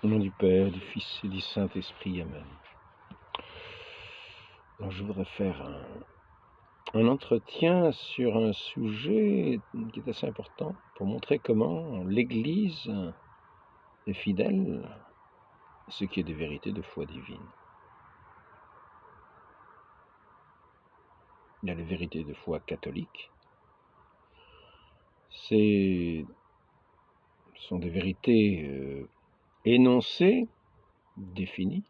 Au nom du Père, du Fils et du Saint-Esprit, Amen. Alors, je voudrais faire un entretien sur un sujet qui est assez important pour montrer comment l'Église est fidèle à ce qui est des vérités de foi divine. Il y a les vérités de foi catholique. Ce sont des vérités énoncées, définies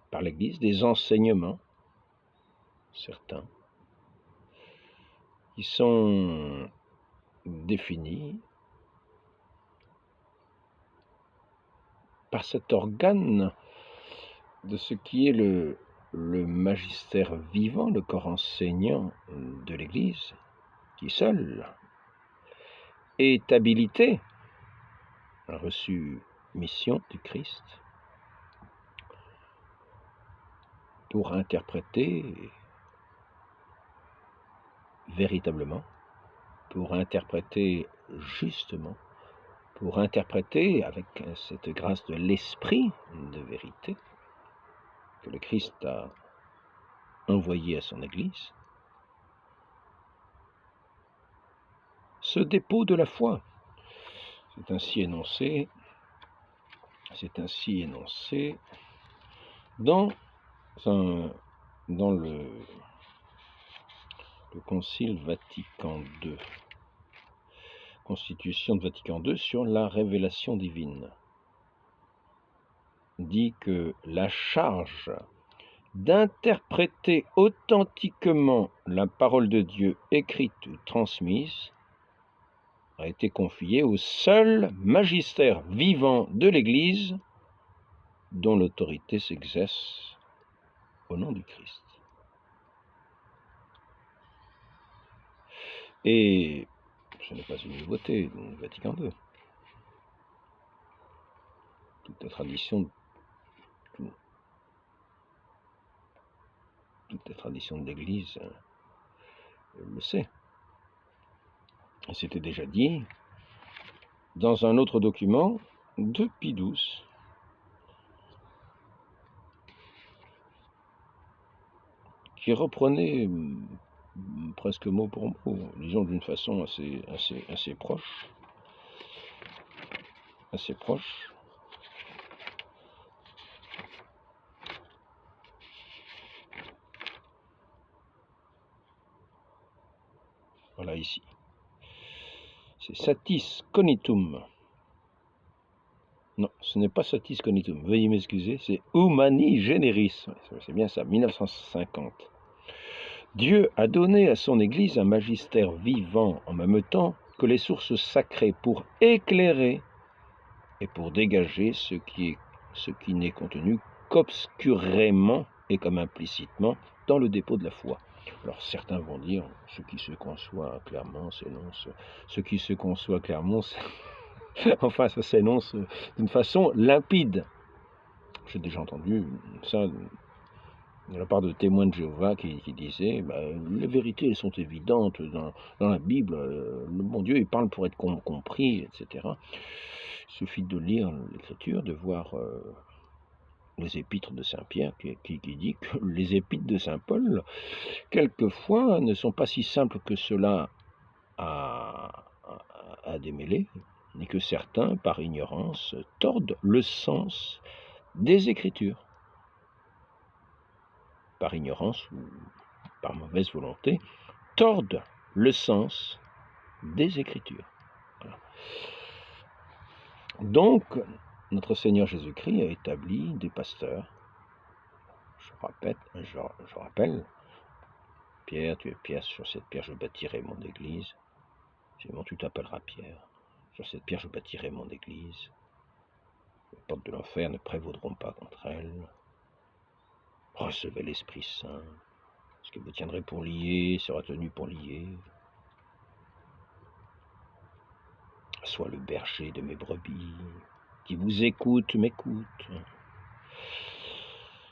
par l'Église, des enseignements, certains, qui sont définis par cet organe de ce qui est le magistère vivant, le corps enseignant de l'Église, qui seul est habilité, a reçu mission du Christ pour interpréter véritablement, pour interpréter justement, pour interpréter avec cette grâce de l'esprit de vérité que le Christ a envoyé à son Église, ce dépôt de la foi. C'est ainsi énoncé dans le Concile Vatican II, Constitution de Vatican II sur la révélation divine, dit que la charge d'interpréter authentiquement la parole de Dieu écrite ou transmise a été confiée au seul magistère vivant de l'Église dont l'autorité s'exerce au nom du Christ. Et ce n'est pas une nouveauté, Vatican II. Toute la tradition de l'Église le sait. Et c'était déjà dit dans un autre document de Pie XII, qui reprenait presque mot pour mot, disons d'une façon assez proche, Voilà ici. C'est Satis Cognitum. Non, ce n'est pas Satis Cognitum. Veuillez m'excuser, c'est Humani Generis. C'est bien ça, 1950. Dieu a donné à son Église un magistère vivant en même temps que les sources sacrées pour éclairer et pour dégager ce qui n'est contenu qu'obscurément et comme implicitement dans le dépôt de la foi. Alors certains vont dire, ce qui se conçoit clairement s'énonce, ce qui se conçoit clairement, enfin ça s'énonce d'une façon limpide. J'ai déjà entendu ça de la part de témoins de Jéhovah qui disaient les vérités elles sont évidentes dans la Bible, le bon Dieu il parle pour être compris, etc. Il suffit de lire l'Écriture, de voir les épîtres de Saint-Pierre qui dit que les épîtres de Saint-Paul, quelquefois, ne sont pas si simples que cela à démêler, et que certains, par ignorance, tordent le sens des Écritures. Par ignorance ou par mauvaise volonté, tordent le sens des Écritures. Voilà. Donc, notre Seigneur Jésus-Christ a établi des pasteurs. Je rappelle, Pierre, tu es Pierre, sur cette pierre je bâtirai mon église. Simon, tu t'appelleras Pierre. Sur cette pierre je bâtirai mon église. Les portes de l'enfer ne prévaudront pas contre elle. Recevez l'Esprit Saint. Ce que vous tiendrez pour lié sera tenu pour lié. Sois le berger de mes brebis. Qui vous écoute, m'écoute.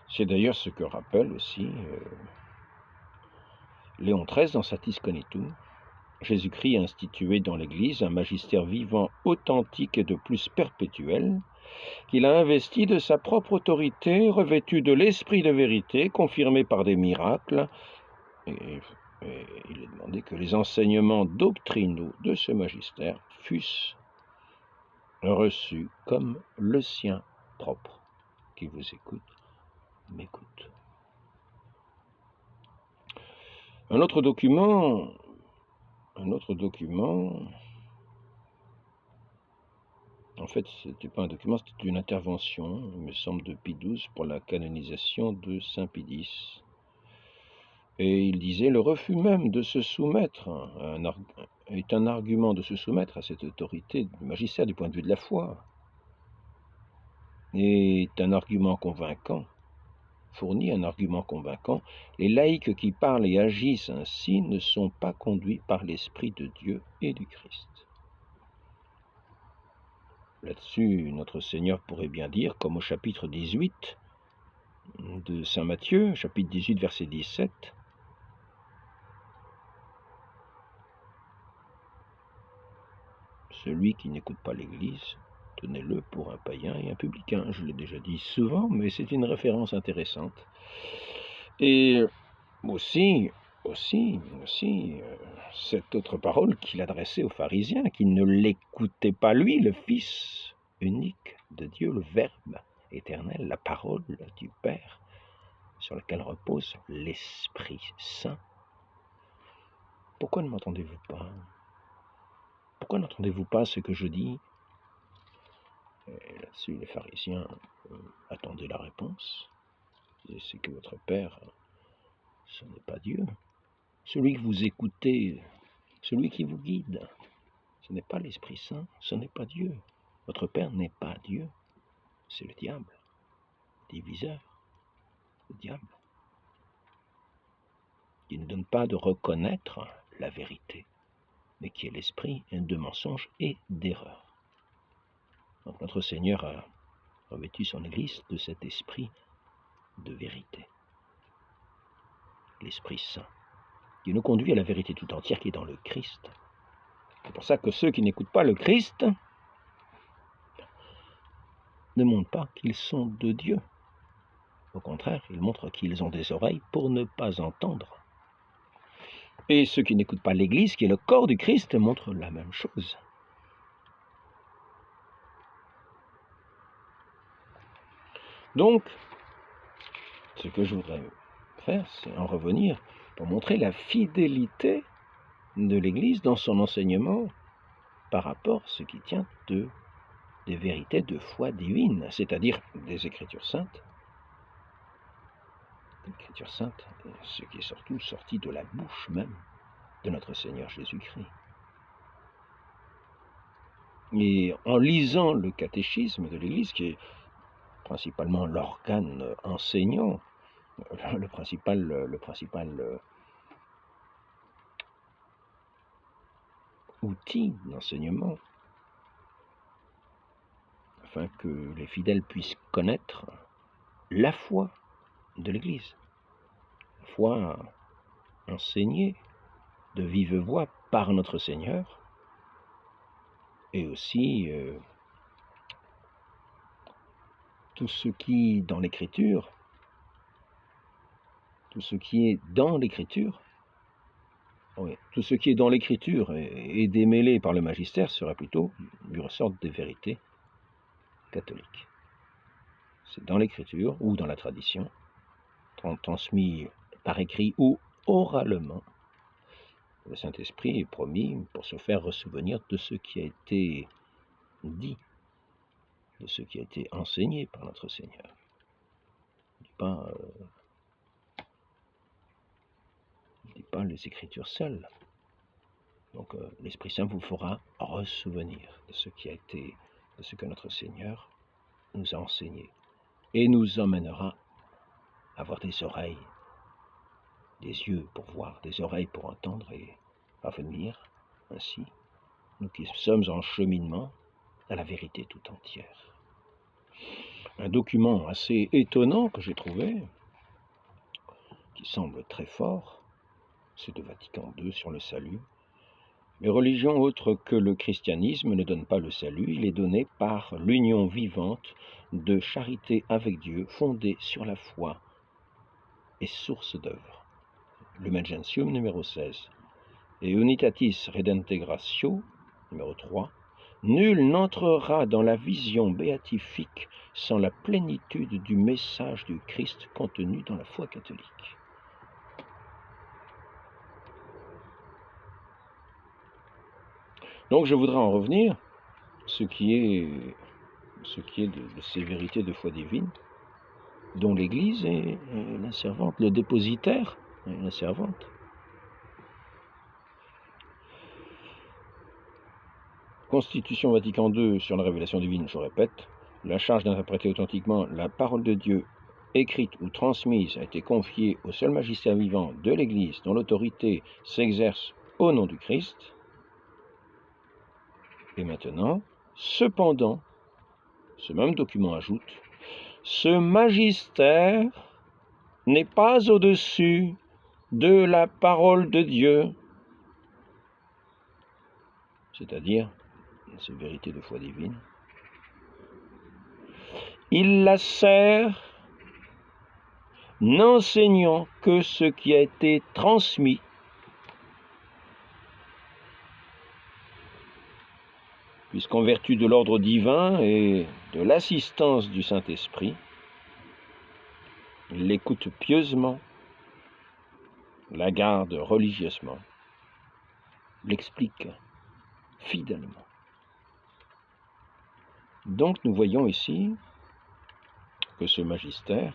C'est d'ailleurs ce que rappelle aussi Léon XIII dans Satis Cognitum. Jésus-Christ a institué dans l'Église un magistère vivant, authentique et de plus perpétuel, qu'il a investi de sa propre autorité, revêtu de l'esprit de vérité, confirmé par des miracles, et il est demandé que les enseignements doctrinaux de ce magistère fussent reçus comme le sien propre. Qui vous écoute, m'écoute. Un autre document, en fait, ce n'était pas un document, c'était une intervention, il me semble, de Pie XII pour la canonisation de Saint Pie X. Et il disait, le refus même de se soumettre est un argument de se soumettre à cette autorité du magistère du point de vue de la foi, est un argument convaincant, fournit un argument convaincant. Les laïcs qui parlent et agissent ainsi ne sont pas conduits par l'Esprit de Dieu et du Christ. Là-dessus, notre Seigneur pourrait bien dire, comme au chapitre 18 de Saint Matthieu, chapitre 18, verset 17, celui qui n'écoute pas l'Église, tenez-le pour un païen et un publicain. Je l'ai déjà dit souvent, mais c'est une référence intéressante. Et aussi, cette autre parole qu'il adressait aux pharisiens, qui ne l'écoutaient pas lui, le Fils unique de Dieu, le Verbe éternel, la parole du Père, sur laquelle repose l'Esprit Saint. Pourquoi ne m'entendez-vous pas? Pourquoi n'entendez-vous pas ce que je dis? Et là-dessus, les pharisiens attendaient la réponse. C'est que votre Père, ce n'est pas Dieu. Celui que vous écoutez, celui qui vous guide, ce n'est pas l'Esprit Saint, ce n'est pas Dieu. Votre Père n'est pas Dieu, c'est le diable, diviseur, le diable, qui ne donne pas de reconnaître la vérité, mais qui est l'esprit de mensonge et d'erreur. Donc notre Seigneur a revêtu son Église de cet esprit de vérité, l'Esprit Saint, qui nous conduit à la vérité tout entière qui est dans le Christ. C'est pour ça que ceux qui n'écoutent pas le Christ ne montrent pas qu'ils sont de Dieu. Au contraire, ils montrent qu'ils ont des oreilles pour ne pas entendre. Et ceux qui n'écoutent pas l'Église, qui est le corps du Christ, montrent la même chose. Donc, ce que je voudrais faire, c'est en revenir pour montrer la fidélité de l'Église dans son enseignement par rapport à ce qui tient des vérités de foi divine, c'est-à-dire des Écritures saintes. L'Écriture sainte, ce qui est surtout sorti de la bouche même de notre Seigneur Jésus-Christ. Et en lisant le catéchisme de l'Église, qui est principalement l'organe enseignant, le principal outil d'enseignement, afin que les fidèles puissent connaître la foi de l'Église, la foi enseignée de vive voix par notre Seigneur, et aussi tout ce qui est dans l'Écriture, tout ce qui est dans l'Écriture est démêlé par le magistère serait plutôt du ressort des vérités catholiques. C'est dans l'Écriture ou dans la tradition, transmis par écrit ou oralement. Le Saint-Esprit est promis pour se faire ressouvenir de ce qui a été dit, de ce qui a été enseigné par notre Seigneur. Il ne dit pas les Écritures seules. Donc l'Esprit Saint vous fera ressouvenir de ce qui a été, de ce que notre Seigneur nous a enseigné, et nous emmènera à avoir des oreilles, des yeux pour voir, des oreilles pour entendre, et à venir ainsi, nous qui sommes en cheminement, à la vérité tout entière. Un document assez étonnant que j'ai trouvé, qui semble très fort, c'est de Vatican II sur le salut, Les religions autres que le christianisme ne donnent pas le salut, il est donné par l'union vivante de charité avec Dieu, fondée sur la foi et source d'œuvre. Lumen Gentium, numéro 16. Et Unitatis Redintegratio, numéro 3. Nul n'entrera dans la vision béatifique sans la plénitude du message du Christ contenu dans la foi catholique. Donc je voudrais en revenir, ce qui est de ces vérités de foi divine, dont l'Église est la servante, le dépositaire est la servante. Constitution Vatican II sur la révélation divine, je répète, la charge d'interpréter authentiquement la parole de Dieu, écrite ou transmise, a été confiée au seul magistère vivant de l'Église, dont l'autorité s'exerce au nom du Christ. Et maintenant, cependant, ce même document ajoute, ce magistère n'est pas au-dessus de la parole de Dieu, c'est-à-dire ces vérités de foi divine. Il la sert n'enseignant que ce qui a été transmis, puisqu'en vertu de l'ordre divin et de l'assistance du Saint-Esprit, il l'écoute pieusement, la garde religieusement, l'explique fidèlement. Donc nous voyons ici que ce magistère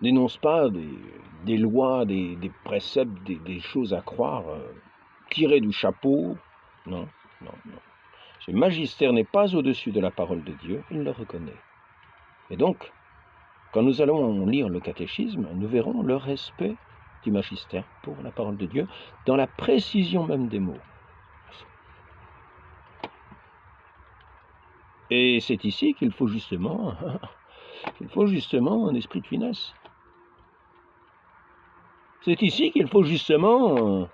n'énonce pas des lois, des préceptes, des choses à croire tirées du chapeau. Non, non, non. Ce magistère n'est pas au-dessus de la parole de Dieu, il le reconnaît. Et donc, quand nous allons lire le catéchisme, nous verrons le respect du magistère pour la parole de Dieu, dans la précision même des mots. Et c'est ici qu'il faut justement un esprit de finesse. C'est ici qu'il faut justement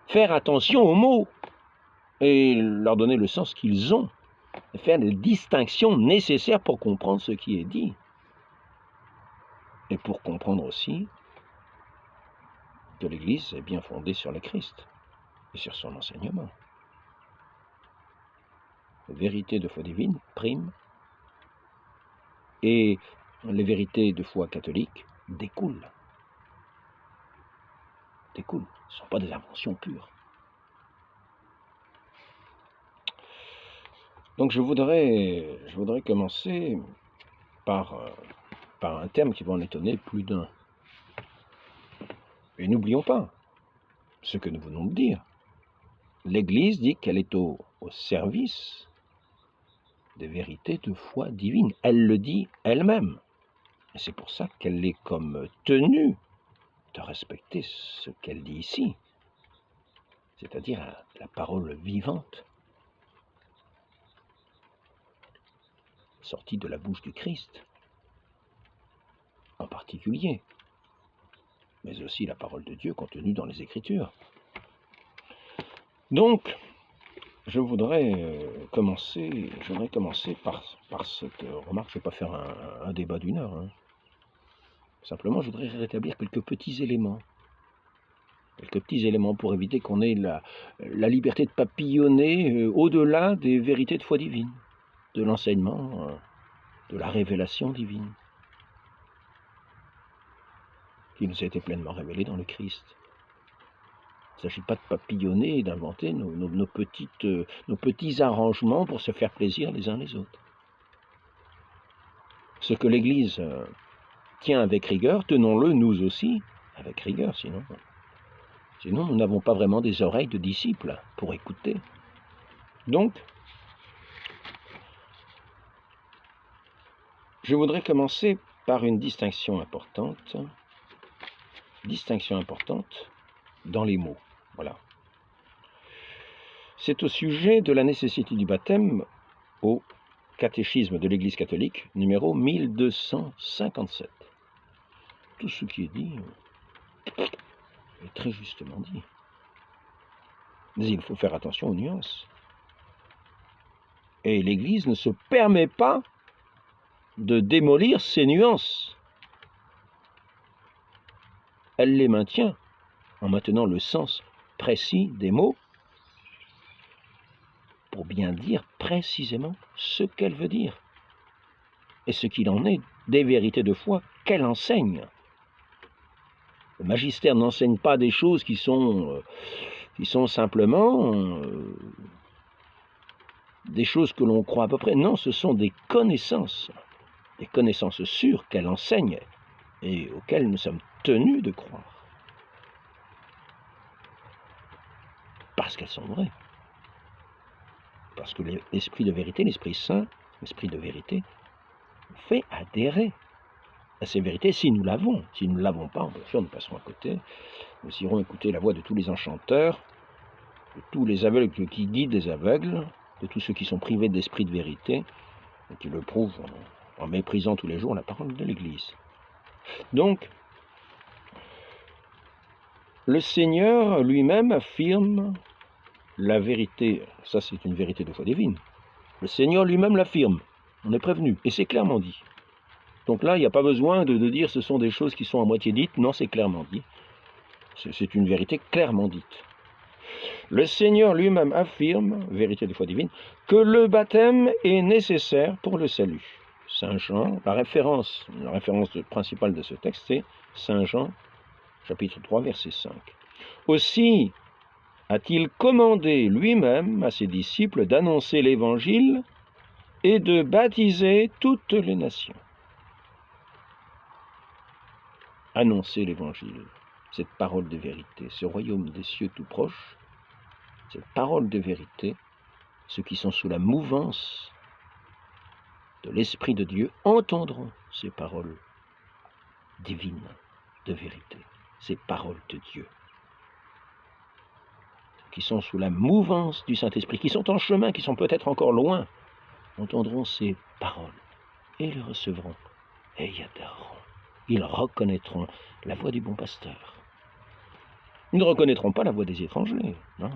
faire attention aux mots et leur donner le sens qu'ils ont, et faire les distinctions nécessaires pour comprendre ce qui est dit. Et pour comprendre aussi que l'Église est bien fondée sur le Christ et sur son enseignement. La vérité de foi divine prime et les vérités de foi catholique découlent. Ce ne sont pas des inventions pures. Donc je voudrais commencer par un terme qui va en étonner plus d'un. Et n'oublions pas ce que nous venons de dire. L'Église dit qu'elle est au service des vérités de foi divine. Elle le dit elle-même. Et c'est pour ça qu'elle est comme tenue de respecter ce qu'elle dit ici, c'est-à-dire la parole vivante, sortie de la bouche du Christ, en particulier, mais aussi la parole de Dieu contenue dans les Écritures. Donc, je voudrais commencer par cette remarque. Je ne vais pas faire un débat d'une heure. Hein. Simplement, je voudrais rétablir quelques petits éléments pour éviter qu'on ait la liberté de papillonner au-delà des vérités de foi divine, de l'enseignement, de la révélation divine, qui nous a été pleinement révélée dans le Christ. Il ne s'agit pas de papillonner et d'inventer nos petits arrangements pour se faire plaisir les uns les autres. Ce que l'Église tient avec rigueur, tenons-le nous aussi avec rigueur, sinon nous n'avons pas vraiment des oreilles de disciples pour écouter. Donc, je voudrais commencer par une distinction importante dans les mots. Voilà. C'est au sujet de la nécessité du baptême au catéchisme de l'Église catholique, numéro 1257. Tout ce qui est dit est très justement dit. Mais il faut faire attention aux nuances. Et l'Église ne se permet pas de démolir ces nuances. Elle les maintient en maintenant le sens précis des mots pour bien dire précisément ce qu'elle veut dire et ce qu'il en est des vérités de foi qu'elle enseigne. Le magistère n'enseigne pas des choses qui sont simplement des choses que l'on croit à peu près. Non, ce sont des connaissances sûres qu'elle enseigne et auxquelles nous sommes tenus de croire. Parce qu'elles sont vraies. Parce que l'esprit de vérité, l'Esprit Saint, l'esprit de vérité, fait adhérer à ces vérités si nous l'avons. Si nous ne l'avons pas, bien sûr, nous passerons à côté. Nous irons écouter la voix de tous les enchanteurs, de tous les aveugles qui guident les aveugles, de tous ceux qui sont privés d'esprit de vérité, et qui le prouvent en méprisant tous les jours la parole de l'Église. Donc, le Seigneur lui-même affirme la vérité. Ça, c'est une vérité de foi divine. Le Seigneur lui-même l'affirme. On est prévenu, et c'est clairement dit. Donc là, il n'y a pas besoin de dire ce sont des choses qui sont à moitié dites. Non, c'est clairement dit. C'est une vérité clairement dite. Le Seigneur lui-même affirme, vérité de foi divine, que le baptême est nécessaire pour le salut. Saint Jean, la référence principale de ce texte, c'est Saint Jean, chapitre 3, verset 5. Aussi a-t-il commandé lui-même à ses disciples d'annoncer l'Évangile et de baptiser toutes les nations. Annoncer l'Évangile, cette parole de vérité, ce royaume des cieux tout proche, cette parole de vérité, ceux qui sont sous la mouvance de l'Esprit de Dieu entendront ces paroles divines de vérité, ces paroles de Dieu, qui sont sous la mouvance du Saint-Esprit, qui sont en chemin, qui sont peut-être encore loin, entendront ces paroles et les recevront et y adhéreront. Ils reconnaîtront la voix du bon pasteur. Ils ne reconnaîtront pas la voix des étrangers. Non,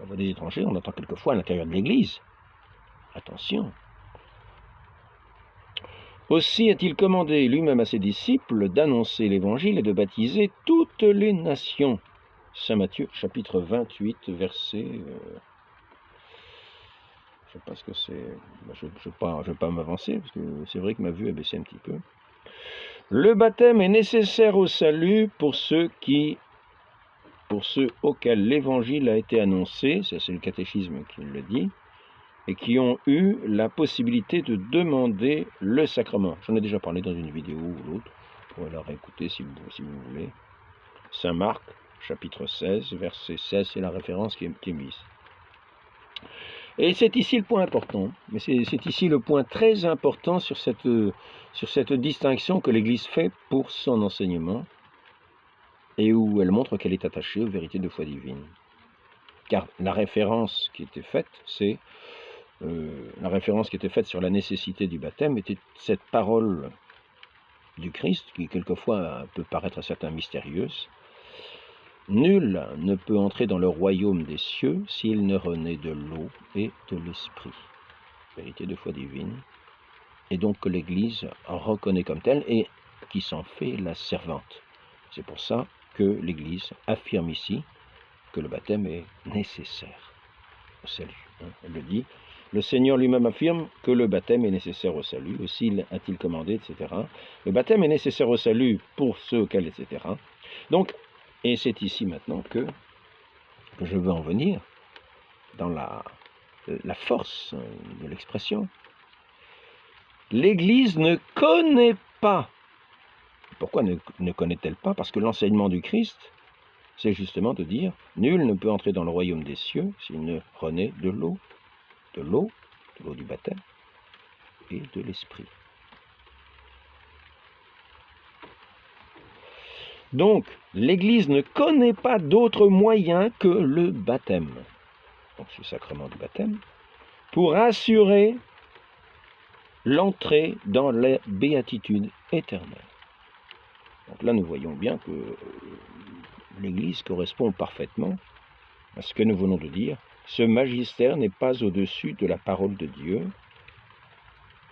la voix des étrangers, on entend quelquefois à l'intérieur de l'Église. Attention. Aussi a-t-il commandé lui-même à ses disciples d'annoncer l'Évangile et de baptiser toutes les nations. Saint Matthieu, chapitre 28, verset... je ne sais pas ce que c'est... Je ne vais pas m'avancer, parce que c'est vrai que ma vue a baissé un petit peu. Le baptême est nécessaire au salut pour ceux auxquels l'Évangile a été annoncé, ça c'est le catéchisme qui le dit, et qui ont eu la possibilité de demander le sacrement. J'en ai déjà parlé dans une vidéo ou l'autre, vous pourrez la réécouter si vous voulez. Saint Marc, chapitre 16, verset 16, c'est la référence qui est mise. Et c'est ici le point important, mais c'est ici le point très important sur cette distinction que l'Église fait pour son enseignement, et où elle montre qu'elle est attachée aux vérités de foi divine. Car la référence qui était faite, sur la nécessité du baptême était cette parole du Christ, qui quelquefois peut paraître à certains mystérieuse. Nul ne peut entrer dans le royaume des cieux s'il ne renaît de l'eau et de l'esprit. Vérité de foi divine. Et donc que l'Église reconnaît comme telle et qui s'en fait la servante. C'est pour ça que l'Église affirme ici que le baptême est nécessaire au salut. Elle le dit. Le Seigneur lui-même affirme que le baptême est nécessaire au salut. Aussi a-t-il commandé, etc. Le baptême est nécessaire au salut pour ceux auxquels, etc. Donc, et c'est ici maintenant que je veux en venir dans la force de l'expression. L'Église ne connaît pas. Pourquoi ne connaît-elle pas? Parce que l'enseignement du Christ, c'est justement de dire « Nul ne peut entrer dans le royaume des cieux s'il ne renaît de l'eau du baptême et de l'esprit. » Donc, l'Église ne connaît pas d'autre moyen que le baptême, donc ce sacrement du baptême, pour assurer l'entrée dans la béatitude éternelle. Donc là, nous voyons bien que l'Église correspond parfaitement à ce que nous venons de dire, ce magistère n'est pas au-dessus de la parole de Dieu.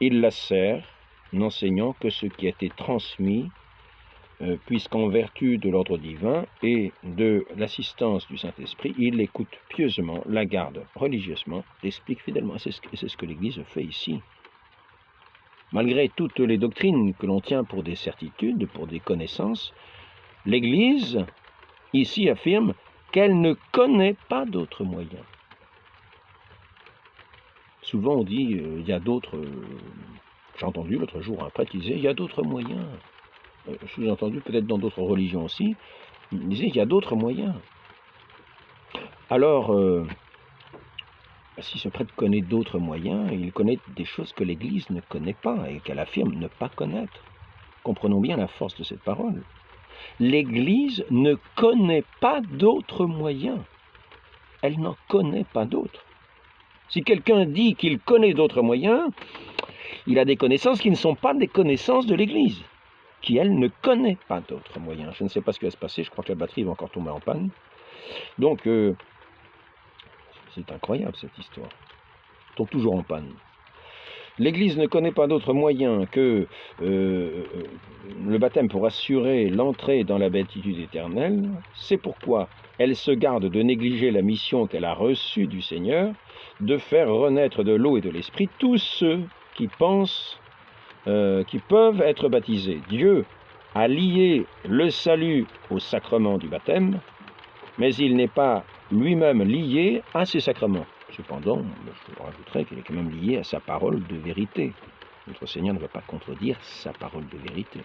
Il la sert, n'enseignant que ce qui a été transmis, puisqu'en vertu de l'ordre divin et de l'assistance du Saint-Esprit, il écoute pieusement, la garde religieusement, l'explique fidèlement. C'est ce que l'Église fait ici. Malgré toutes les doctrines que l'on tient pour des certitudes, pour des connaissances, l'Église, ici, affirme qu'elle ne connaît pas d'autres moyens. Souvent on dit, il y a d'autres... j'ai entendu l'autre jour un prêtre qui disait, il y a d'autres moyens. Sous-entendu, peut-être dans d'autres religions aussi, il disait, il y a d'autres moyens. Alors, si ce prêtre connaît d'autres moyens, il connaît des choses que l'Église ne connaît pas et qu'elle affirme ne pas connaître. Comprenons bien la force de cette parole. L'Église ne connaît pas d'autres moyens. Elle n'en connaît pas d'autres. Si quelqu'un dit qu'il connaît d'autres moyens, il a des connaissances qui ne sont pas des connaissances de l'Église, qui, elle, ne connaît pas d'autres moyens. Je ne sais pas ce qui va se passer, je crois que la batterie va encore tomber en panne. Donc, c'est incroyable cette histoire. Elle tombe toujours en panne. L'Église ne connaît pas d'autre moyen que le baptême pour assurer l'entrée dans la béatitude éternelle. C'est pourquoi elle se garde de négliger la mission qu'elle a reçue du Seigneur, de faire renaître de l'eau et de l'Esprit tous ceux qui pensent, qui peuvent être baptisés. Dieu a lié le salut au sacrement du baptême, mais il n'est pas lui-même lié à ces sacrements. Cependant, je rajouterai qu'il est quand même lié à sa parole de vérité. Notre Seigneur ne va pas contredire sa parole de vérité.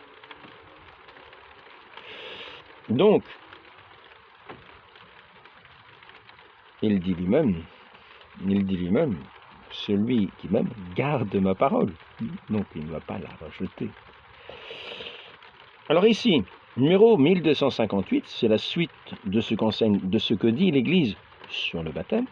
Donc, il dit lui-même, celui qui m'aime garde ma parole. Donc, il ne va pas la rejeter. Alors ici, numéro 1258, c'est la suite de ce que dit l'Église sur le baptême.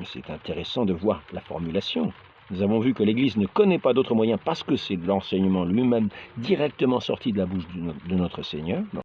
C'est intéressant de voir la formulation. Nous avons vu que l'Église ne connaît pas d'autres moyens parce que c'est de l'enseignement lui-même directement sorti de la bouche de notre Seigneur.